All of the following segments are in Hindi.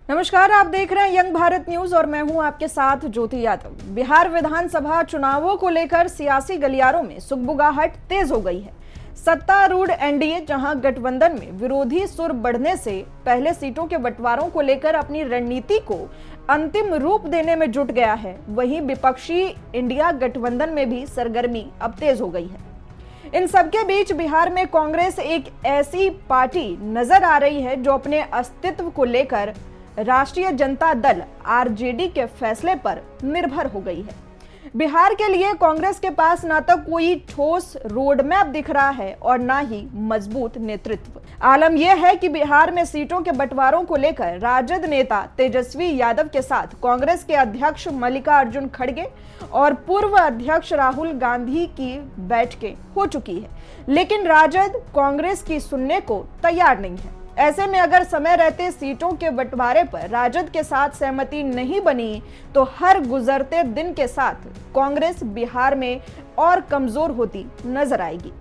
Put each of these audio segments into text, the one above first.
नमस्कार, आप देख रहे हैं यंग भारत न्यूज और मैं हूं आपके साथ ज्योति यादव। बिहार विधानसभा चुनावों को लेकर सियासी गलियारों में सुगबुगाहट तेज हो गई है। सत्तारूढ़ एनडीए जहां गठबंधन में विरोधी सुर बढ़ने से पहले सीटों के बंटवारों को लेकर अपनी रणनीति को अंतिम रूप देने में जुट गया है, वहीं विपक्षी इंडिया गठबंधन में भी सरगर्मी अब तेज हो गई है। इन सबके बीच बिहार में कांग्रेस एक ऐसी पार्टी नजर आ रही है जो अपने अस्तित्व को लेकर राष्ट्रीय जनता दल आरजेडी के फैसले पर निर्भर हो गई है। बिहार के लिए कांग्रेस के पास ना तो कोई ठोस रोड मैप दिख रहा है और ना ही मजबूत नेतृत्व। आलम यह है कि बिहार में सीटों के बंटवारों को लेकर राजद नेता तेजस्वी यादव के साथ कांग्रेस के अध्यक्ष मल्लिकार्जुन खड़गे और पूर्व अध्यक्ष राहुल गांधी की बैठकें हो चुकी है, लेकिन राजद कांग्रेस की सुनने को तैयार नहीं है। ऐसे में अगर समय रहते सीटों के बंटवारे पर राजद के साथ सहमति नहीं बनी तो हर गुजरते दिन के साथ कांग्रेस बिहार में और कमजोर होती नजर आएगी।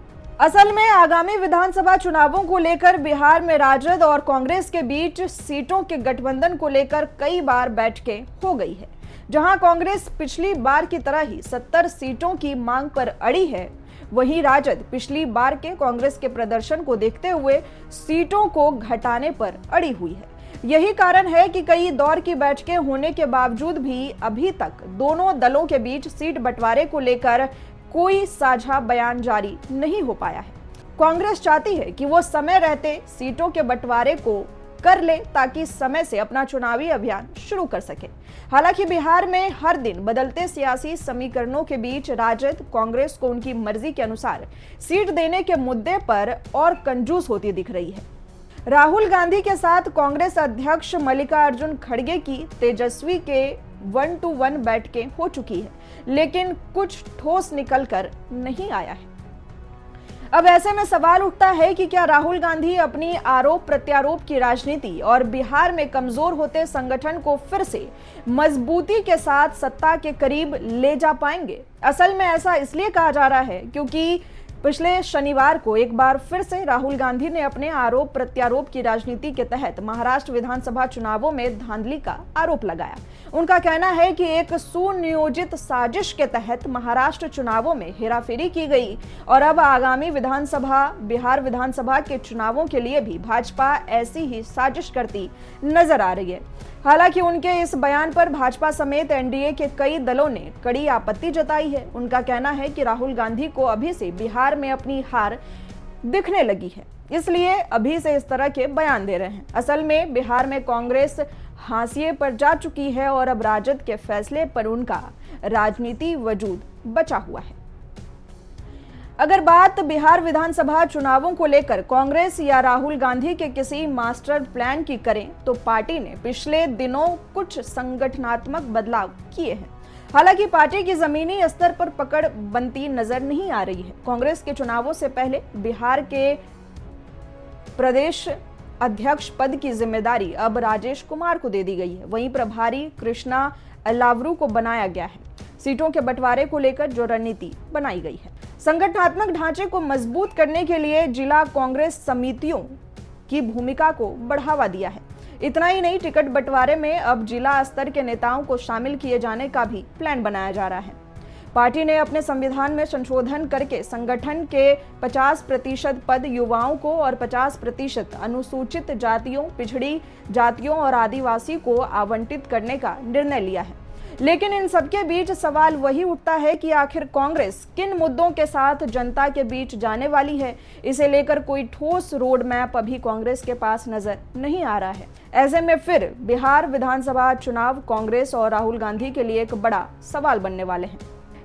असल में आगामी विधानसभा चुनावों को लेकर बिहार में राजद और कांग्रेस के बीच सीटों के गठबंधन को लेकर कई बार बैठकें हो गई है। जहां कांग्रेस पिछली बार की तरह ही 70 सीटों की मांग पर अड़ी है, वहीं राजद पिछली बार के कांग्रेस के प्रदर्शन को देखते हुए सीटों को घटाने पर अड़ी हुई है। यही कारण है कि कई दौर की बैठकें होने के बावजूद भी अभी तक दोनों दलों के बीच सीट बंटवारे को लेकर कोई साझा बयान जारी नहीं हो पाया है। कांग्रेस चाहती है कि वो समय रहते सीटों के बंटवारे को कर ले ताकि समय से अपना चुनावी अभियान शुरू कर सके। हालांकि बिहार में हर दिन बदलते सियासी समीकरणों के बीच राजद कांग्रेस को उनकी मर्जी के अनुसार सीट देने के मुद्दे पर और कंजूस होती दिख रही है। राहुल गांधी के साथ कांग्रेस अध्यक्ष मल्लिकार्जुन खड़गे की तेजस्वी के 1-to-1 बैठकें हो चुकी है, लेकिन कुछ ठोस निकलकर नहीं आया है। अब ऐसे में सवाल उठता है कि क्या राहुल गांधी अपनी आरोप प्रत्यारोप की राजनीति और बिहार में कमजोर होते संगठन को फिर से मजबूती के साथ सत्ता के करीब ले जा पाएंगे? असल में ऐसा इसलिए कहा जा रहा है क्योंकि पिछले शनिवार को एक बार फिर से राहुल गांधी ने अपने आरोप प्रत्यारोप की राजनीति के तहत महाराष्ट्र विधानसभा चुनावों में धांधली का आरोप लगाया। उनका कहना है कि एक सुनियोजित साजिश के तहत महाराष्ट्र चुनावों में हेराफेरी की गई और अब आगामी बिहार विधानसभा के चुनावों के लिए भी भाजपा ऐसी ही साजिश करती नजर आ रही है। हालांकि उनके इस बयान पर भाजपा समेत एनडीए के कई दलों ने कड़ी आपत्ति जताई है। उनका कहना है कि राहुल गांधी को अभी से बिहार में अपनी हार दिखने लगी है, इसलिए अभी से इस तरह के बयान दे रहे हैं। असल में बिहार में कांग्रेस हाशिए पर जा चुकी है और अब राजद के फैसले पर उनका राजनीति वजूद बचा हुआ है। अगर बात बिहार विधानसभा चुनावों को लेकर कांग्रेस या राहुल गांधी के किसी मास्टर प्लान की करें तो पार्टी ने पिछले दिनों कुछ संगठनात्मक बदलाव किए हैं। हालांकि पार्टी की जमीनी स्तर पर पकड़ बनती नजर नहीं आ रही है। कांग्रेस के चुनावों से पहले बिहार के प्रदेश अध्यक्ष पद की जिम्मेदारी अब राजेश कुमार को दे दी गई है। वहीं प्रभारी कृष्णा अलावरू को बनाया गया है। सीटों के बंटवारे को लेकर जो रणनीति बनाई गई है, संगठनात्मक ढांचे को मजबूत करने के लिए जिला कांग्रेस समितियों की भूमिका को बढ़ावा दिया है। इतना ही नहीं, टिकट बंटवारे में अब जिला स्तर के नेताओं को शामिल किए जाने का भी प्लान बनाया जा रहा है। पार्टी ने अपने संविधान में संशोधन करके संगठन के 50% पद युवाओं को और 50% अनुसूचित जातियों, पिछड़ी जातियों और आदिवासी को आवंटित करने का निर्णय लिया है। लेकिन इन सबके बीच सवाल वही उठता है कि आखिर कांग्रेस किन मुद्दों के साथ जनता के बीच जाने वाली है। इसे लेकर कोई ठोस रोड मैप अभी कांग्रेस के पास नजर नहीं आ रहा है। ऐसे में फिर बिहार विधानसभा चुनाव कांग्रेस और राहुल गांधी के लिए एक बड़ा सवाल बनने वाले हैं।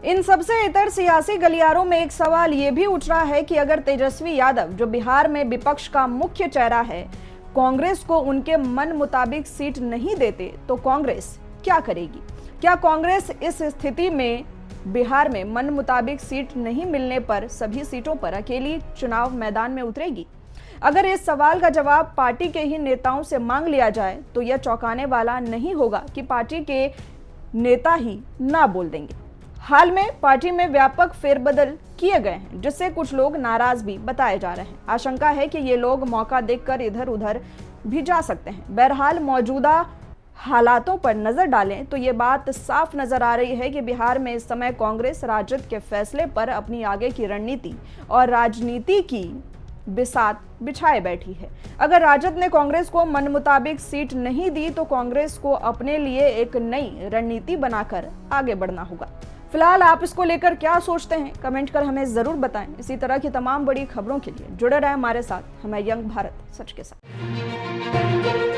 इन सबसे इतर सियासी गलियारों में एक सवाल ये भी उठ रहा है कि अगर तेजस्वी यादव, जो बिहार में विपक्ष का मुख्य चेहरा है, कांग्रेस को उनके मन मुताबिक सीट नहीं देते तो कांग्रेस क्या करेगी? क्या कांग्रेस इस स्थिति में बिहार में मन मुताबिक सीट नहीं मिलने पर सभी सीटों पर अकेली चुनाव मैदान में उतरेगी? अगर इस सवाल का जवाब पार्टी के ही नेताओं से मांग लिया जाए तो यह चौंकाने वाला नहीं होगा कि पार्टी के नेता ही ना बोल देंगे। हाल में पार्टी में व्यापक फेरबदल किए गए हैं, जिससे कुछ लोग नाराज भी बताए जा रहे हैं। आशंका है कि ये लोग मौका देखकर इधर उधर भी जा सकते हैं। बहरहाल मौजूदा हालातों पर नजर डालें तो ये बात साफ नजर आ रही है कि बिहार में इस समय कांग्रेस राजद के फैसले पर अपनी आगे की रणनीति और राजनीति की बिसात बिछाए बैठी है। अगर राजद ने कांग्रेस को मन मुताबिक सीट नहीं दी तो कांग्रेस को अपने लिए एक नई रणनीति बनाकर आगे बढ़ना होगा। फिलहाल आप इसको लेकर क्या सोचते हैं, कमेंट कर हमें जरूर बताएं। इसी तरह की तमाम बड़ी खबरों के लिए जुड़े रहें हमारे साथ। हमें यंग भारत सच के साथ।